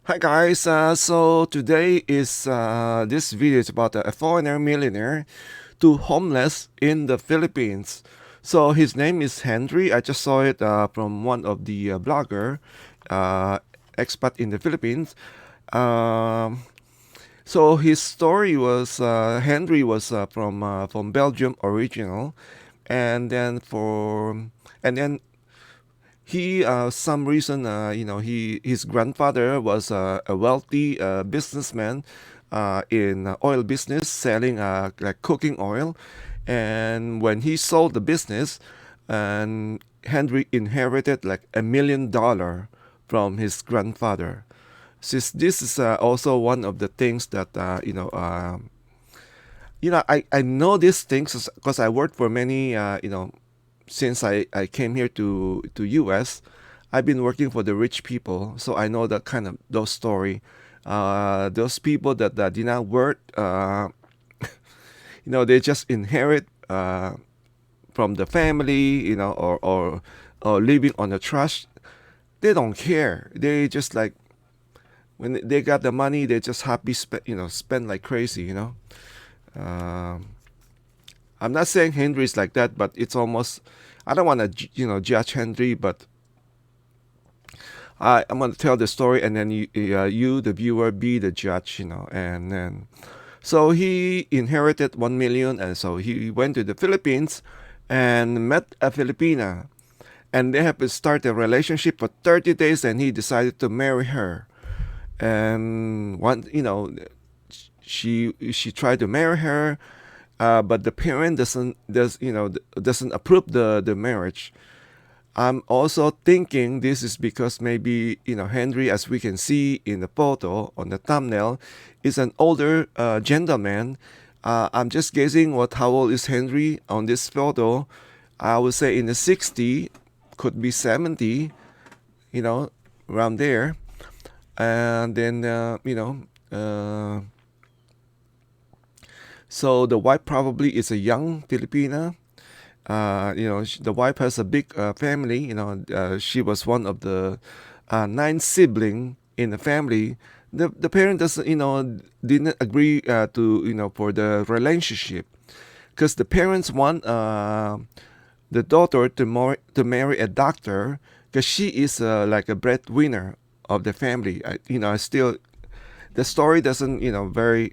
Hi guys, so today is this video is about a foreigner millionaire to homeless in the Philippines. So his name is Henry. I just saw it from one of the blogger, uh, expat in the Philippines. Um, so his story was Henry was from Belgium original, and then he some reason he his grandfather was a wealthy businessman in oil business selling like cooking oil, and when he sold the business, and Henry inherited like $1 million from his grandfather. Since this is also one of the things that I know these things because I worked for many since I came here to US. I've been working for the rich people, so I know that kind of those story. Those people that did not work, they just inherit from the family, or living on the trust. They don't care. They just like when they got the money, they just happy spend like crazy. Um, I'm not saying Henry is like that, but it's almost. I don't want to judge Henry, but I'm going to tell the story, and then you, the viewer, be the judge, and then so he inherited 1 million, and so he went to the Philippines and met a Filipina, and they have to start a relationship for 30 days, and he decided to marry her, and she tried to marry her, but the parent doesn't approve the marriage. I'm also thinking this is because maybe Henry, as we can see in the photo on the thumbnail, is an older gentleman. I'm just guessing how old is Henry on this photo. I would say in the 60, could be 70, you know, around there. And then so the wife probably is a young Filipina. The wife has a big family. She was one of the nine sibling in the family. The parent doesn't, didn't agree to, for the relationship, because the parents want the daughter to marry a doctor, because she is like a breadwinner of the family. I still the story doesn't, very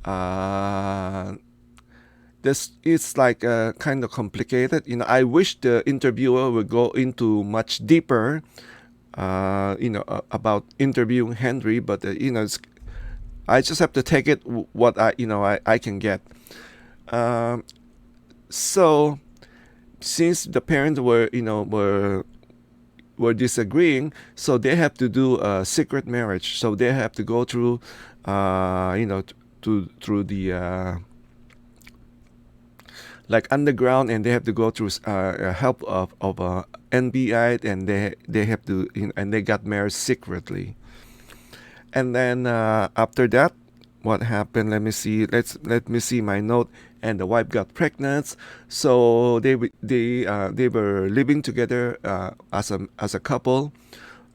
uh, this is like kind of complicated. I wish the interviewer would go into much deeper, about interviewing Henry, but I just have to take it what I can get. Um, so since the parents were disagreeing, so they have to do a secret marriage. So they have to go through, through the like underground, and they have to go through help of NBI, and they have to, and they got married secretly. And then after that, what happened? Let me see my note. And the wife got pregnant, so they were living together as a couple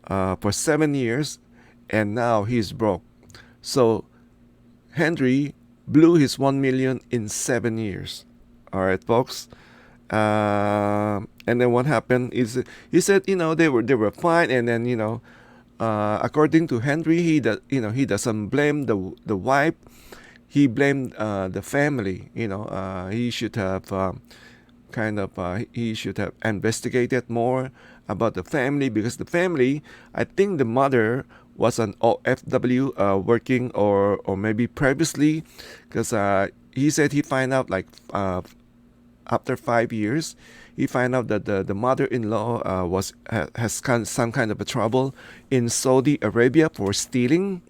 for 7 years, and now he's broke. So Henry blew his 1 million in 7 years. All right, folks. And then what happened is he said, they were fine, and then according to Henry, he doesn't blame the wife. He blamed the family. He should have he should have investigated more about the family, because the family, I think the mother was an OFW working, or maybe previously, because he said he find out like after 5 years, he find out that the mother-in-law has some kind of a trouble in Saudi Arabia for stealing.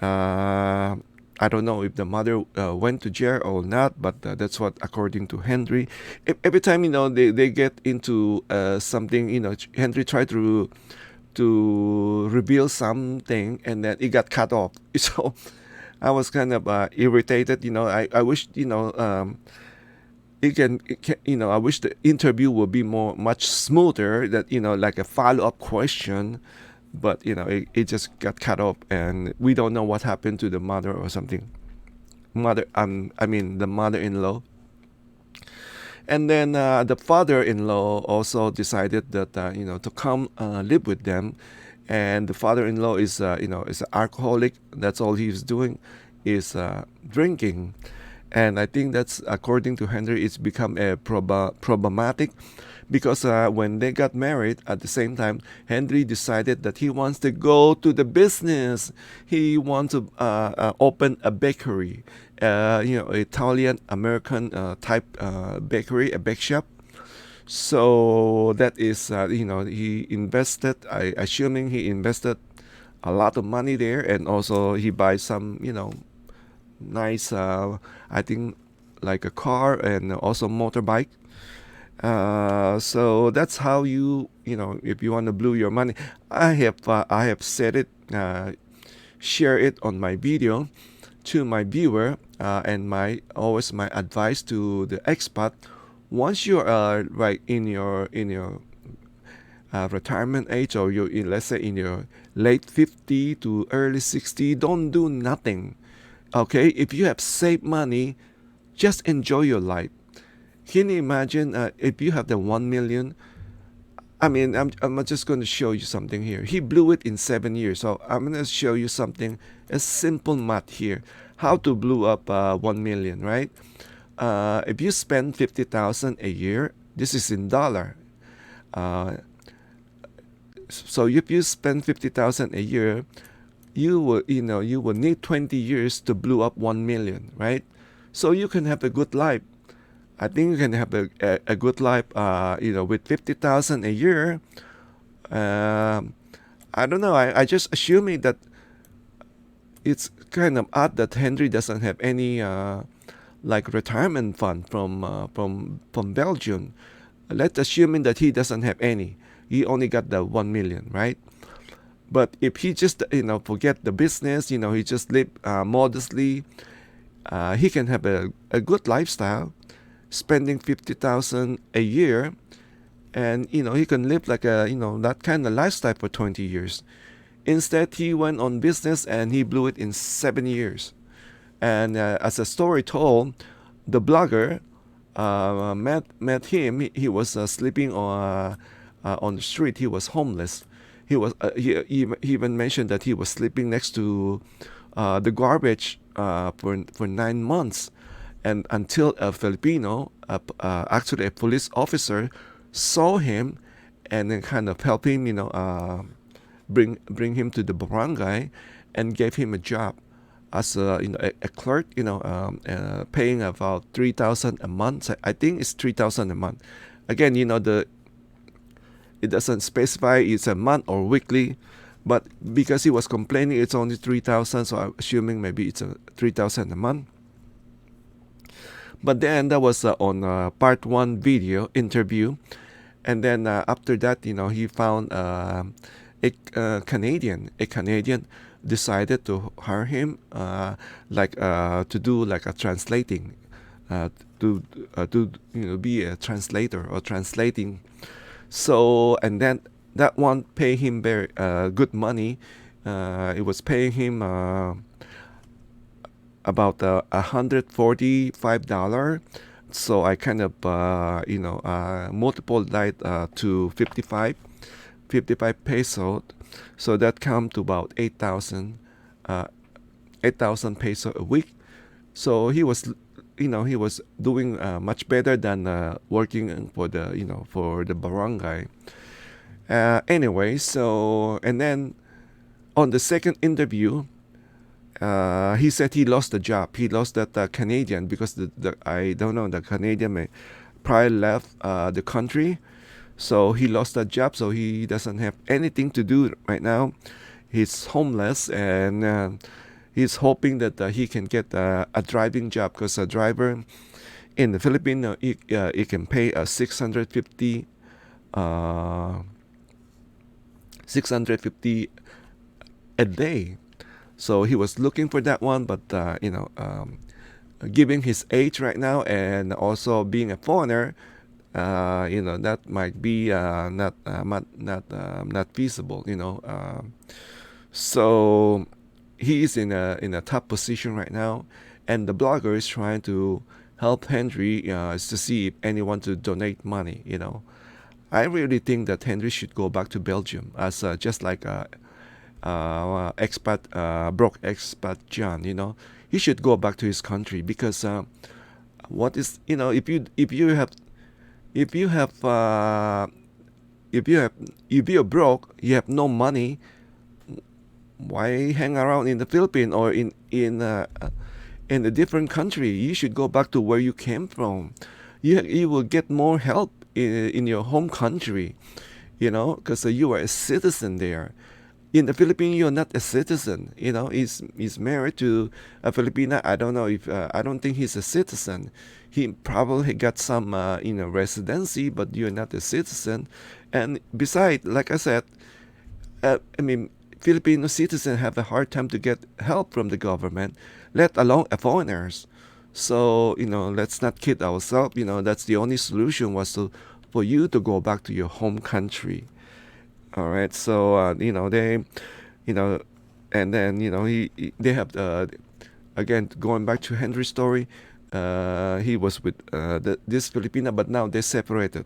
Uh, I don't know if the mother went to jail or not, but that's what according to Henry. Every time they get into something, Henry tried to reveal something, and then it got cut off. So I was kind of irritated. I wish I wish the interview would be much smoother, that like a follow-up question, but it just got cut off, and we don't know what happened to the mother or something. I mean the mother-in-law. And then the father-in-law also decided that to come live with them, and the father-in-law is an alcoholic. That's all he's doing is drinking, and I think that's, according to Henry, it's become a problematic, because when they got married at the same time, Henry decided that he wants to go to the business. He wants to open a bakery, Italian American type bakery, a bake shop. So that is, he invested. Assuming he invested a lot of money there, and also he buys some, nice, I think, like a car and also motorbike. So that's how if you want to blow your money. I have said it, share it on my video to my viewer, and my advice to the expat. Once you are right in your retirement age, or you're let's say in your late 50 to early 60, don't do nothing. Okay, if you have saved money, just enjoy your life. Can you imagine, if you have the 1 million? I mean, I'm just going to show you something here. He blew it in 7 years. So I'm going to show you something, a simple math here. How to blow up 1 million, right? If you spend 50,000 a year, this is in dollar. Uh, so if you spend 50,000 a year, you will need 20 years to blow up 1 million, right? So you can have a good life. I think you can have a good life, with 50,000 a year. Um, I don't know. I just assuming that it's kind of odd that Henry doesn't have any like retirement fund from Belgium. Let's assuming that he doesn't have any. He only got the 1 million, right? But if he just forget the business, he just live modestly, he can have a good lifestyle, spending 50,000 a year, and he can live like that kind of lifestyle for 20 years. Instead, he went on business and he blew it in 7 years. And as a story told, the blogger met him. He was sleeping on the street. He was homeless. He even mentioned that he was sleeping next to the garbage for 9 months, and until a Filipino, actually a police officer, saw him and then kind of helped him, bring him to the barangay, and gave him a job as a clerk, paying about 3,000 a month. I think it's 3,000 a month. Again, it doesn't specify it's a month or weekly, but because he was complaining, it's only 3,000. So I'm assuming maybe it's a 3,000 a month. But then that was on part one video interview, and then after that, he found a Canadian decided to hire him, to do like a translating, to be a translator or translating. So, and then that one pay him very good money. It was paying him about $145. So I kind of multiplied that to 55 peso. So that come to about 8,000 peso a week. So he was doing much better than working for the barangay. Anyway, so, and then on the second interview, he said he lost the job. He lost that Canadian, because I don't know, the Canadian may probably left the country. So he lost that job. So he doesn't have anything to do right now. He's homeless, and he's hoping that he can get a driving job, because a driver in the Philippines, it can pay 650 a day. So he was looking for that one, but given his age right now, and also being a foreigner, that might be not feasible. So he is in a tough position right now, and the blogger is trying to help Henry to see if anyone to donate money. I really think that Henry should go back to Belgium as just like expat broke expat John. He should go back to his country because what is if you have if you have if you're broke, you have no money. Why hang around in the Philippines or in a different country? You should go back to where you came from. You will get more help in your home country, because you are a citizen there. In the Philippines, you're not a citizen. He's married to a Filipina. I don't know if I don't think he's a citizen. He probably got some residency, but you're not a citizen. And besides, like I said, I mean, Filipino citizens have a hard time to get help from the government, let alone foreigners. So let's not kid ourselves. That's the only solution was for you to go back to your home country. All right. So you know, and then they have again going back to Henry's story. He was with this Filipina, but now they're separated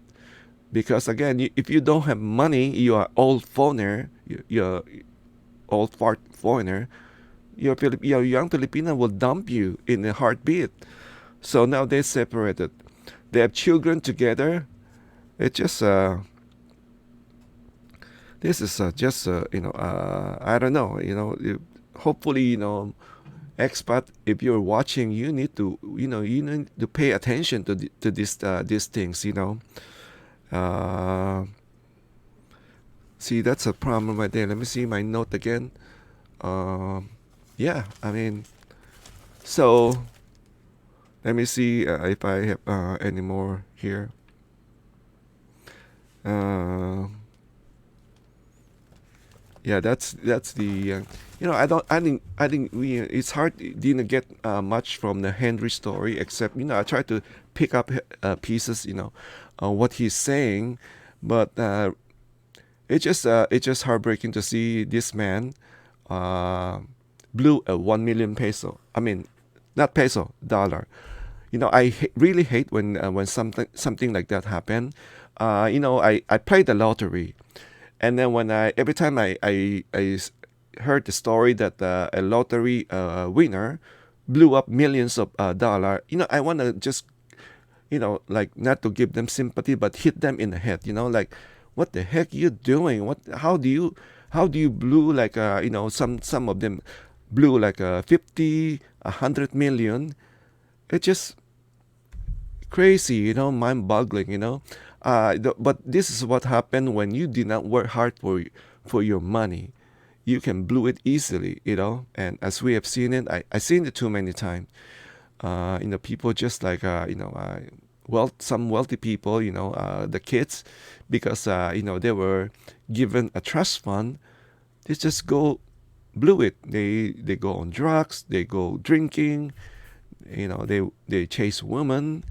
because again, if you don't have money, you are old foreigner. You're old fart foreigner. Your young Filipina will dump you in a heartbeat. So now they're separated. They have children together. It just this is just I don't know. Hopefully expat, if you're watching, you need to you need to pay attention to these things. Uh, See, that's a problem right there. Let me see my note again. Yeah, I mean, so let me see if I have any more here. Uh, yeah, that's the I think we it's hard didn't get much from the Henry story except I tried to pick up pieces what he's saying, but it's just heartbreaking to see this man uh, blew a 1 million peso. I mean, not peso, dollar. I really hate when something like that happen. I played the lottery, and then when every time I heard the story that a lottery winner blew up millions of dollar, I want to just like not to give them sympathy, but hit them in the head. Like, what the heck you doing? How do you blew like some of them blew like 50, 100 million. It's just crazy, mind-boggling. But this is what happened when you did not work hard for your money. You can blow it easily, and as we have seen it, I seen it too many times. People just like some wealthy people, the kids, because they were given a trust fund, they just go blew it. They go on drugs, they go drinking, they chase women,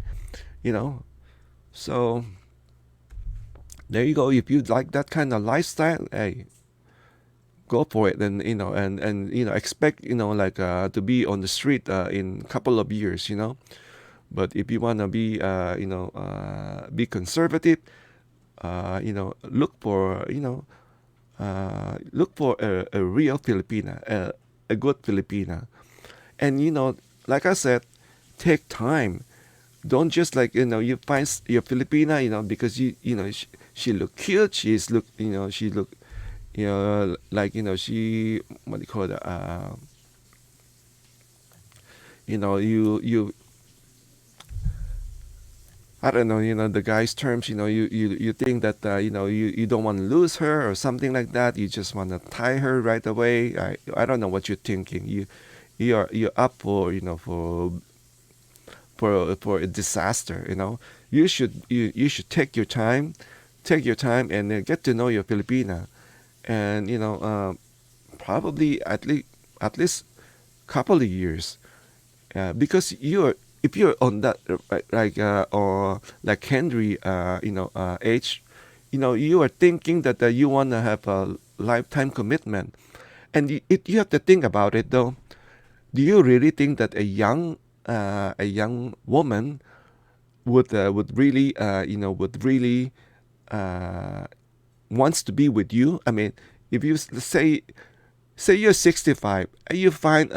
you know. So there you go. If you like that kind of lifestyle, hey, go for it. And expect like to be on the street in a couple of years. But if you wanna be conservative, look for a real Filipina, a good Filipina, and like I said, take time. Don't just like you find your Filipina, because she look cute. She look like she, what do you call that? You I don't know, the guy's terms, you think that, you don't want to lose her or something like that. You just want to tie her right away. I don't know what you're thinking. You're up for a disaster. You should take your time and get to know your Filipina, and probably at least couple of years, because if you're on that or like Henry, age, you are thinking that you want to have a lifetime commitment, and you have to think about it though. Do you really think that a young woman would really uh, wants to be with you? I mean, if you say you're 65 and you find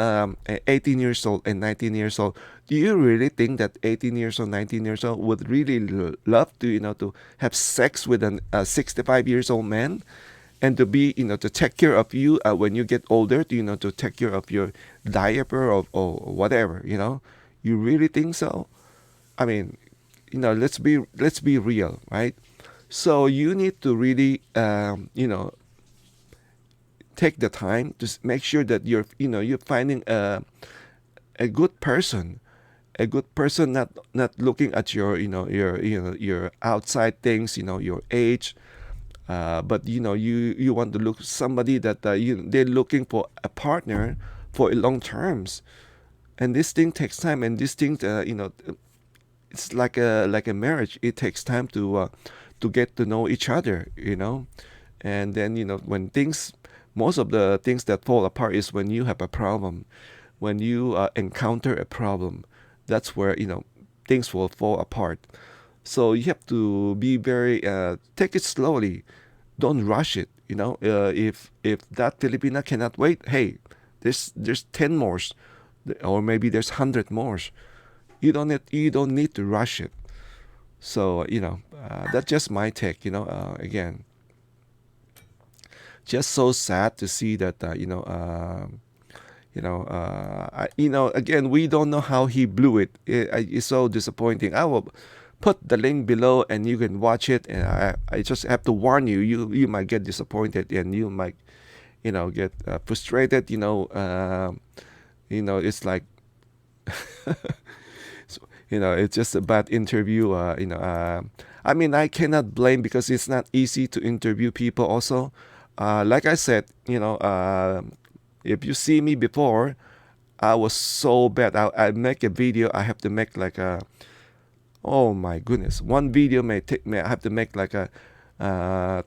18 years old and 19 years old, do you really think that 18 years old, 19 years old would really love to to have sex with a 65 years old man, and to be to take care of you when you get older, to take care of your diaper or whatever? You really think so? I mean, let's be real, right? So you need to really take the time to make sure that you're finding a good person, not looking at your outside things, your age, but you want to look somebody that they're looking for a partner for a long terms. And this thing takes time, and this thing it's like a marriage. It takes time to get to know each other, and then when things most of the things that fall apart is when you have a problem, when you encounter a problem. That's where things will fall apart. So you have to be very take it slowly. Don't rush it. If that Filipina cannot wait, hey, there's 10 more, or maybe there's 100 more. You don't need to rush it. So that's just my take. Again, just so sad to see that again, we don't know how he blew it. It's so disappointing. I will put the link below and you can watch it. And I just have to warn you, you might get disappointed, and you might get frustrated. It's like it's just a bad interview. I mean, I cannot blame, because it's not easy to interview people also. Like I said, if you see me before, I was so bad. I make a video, I have to make like oh my goodness, one video I have to make like a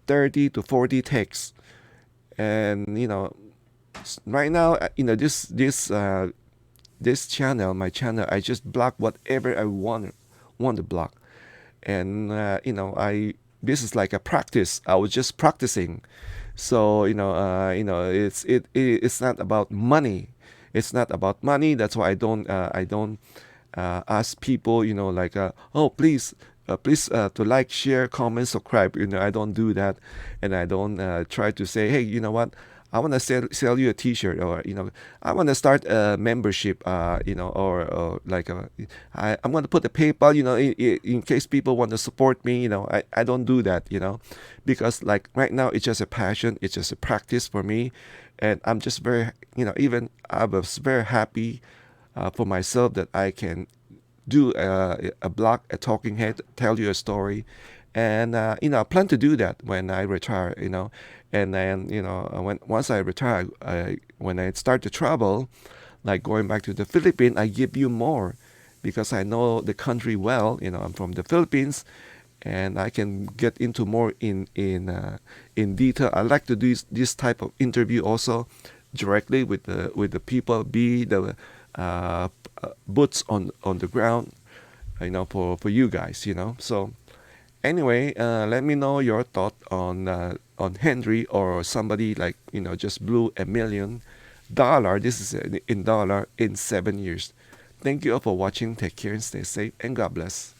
30 to 40 takes. And right now, this channel, my channel, I just block whatever I want to block. And I this is like a practice. I was just practicing. So it's not about money. It's not about money. That's why I don't ask people, like, oh, please to like, share, comment, subscribe. I don't do that. And I don't try to say, hey, you know what, I want to sell you a T-shirt, or I want to start a membership, or like I'm going to put a PayPal, in case people want to support me. I don't do that, because like right now it's just a passion, it's just a practice for me, and I'm just very, even I was very happy for myself that I can do a blog, a talking head, tell you a story. And I plan to do that when I retire. And then once I retire, when I start to travel, like going back to the Philippines, I give you more, because I know the country well. I'm from the Philippines, and I can get into more in detail. I like to do this type of interview also, directly with the people, be the boots on the ground, for you guys. So anyway, let me know your thought on Henry, or somebody like just blew $1 million. This is in dollar in 7 years. Thank you all for watching. Take care and stay safe, and God bless.